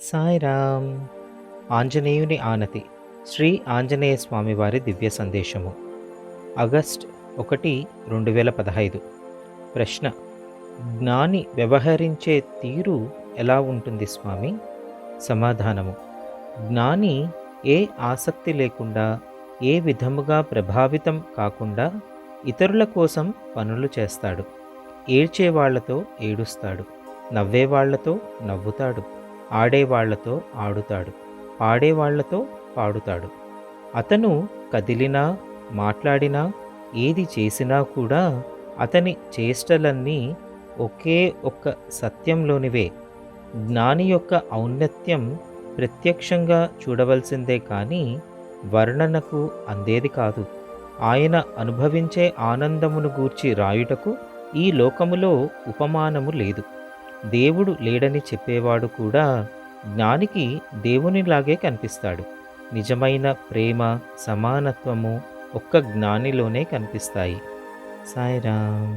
సాయిరామ్. ఆంజనేయుని ఆనతి. శ్రీ ఆంజనేయ స్వామి వారి దివ్య సందేశము. ఆగస్ట్ 1, 2015. ప్రశ్న: జ్ఞాని వ్యవహరించే తీరు ఎలా ఉంటుంది స్వామి? సమాధానము: జ్ఞాని ఏ ఆసక్తి లేకుండా, ఏ విధముగా ప్రభావితం కాకుండా ఇతరుల కోసం పనులు చేస్తాడు. ఏడ్చేవాళ్లతో ఏడుస్తాడు, నవ్వేవాళ్లతో నవ్వుతాడు, ఆడేవాళ్లతో ఆడుతాడు, పాడేవాళ్లతో పాడుతాడు. అతను కదిలినా, మాట్లాడినా, ఏది చేసినా కూడా అతని చేష్టలన్నీ ఒకే ఒక్క సత్యంలోనివే. జ్ఞాని యొక్క ఔన్నత్యం ప్రత్యక్షంగా చూడవలసిందే కానీ వర్ణనకు అందేది కాదు. ఆయన అనుభవించే ఆనందమును గూర్చి రాయుటకు ఈ లోకములో ఉపమానము లేదు. దేవుడు లేడని చెప్పేవాడు కూడా జ్ఞానికి దేవునిలాగే కనిపిస్తాడు. నిజమైన ప్రేమ, సమానత్వము ఒక్క జ్ఞానిలోనే కనిపిస్తాయి. సాయిరామ్.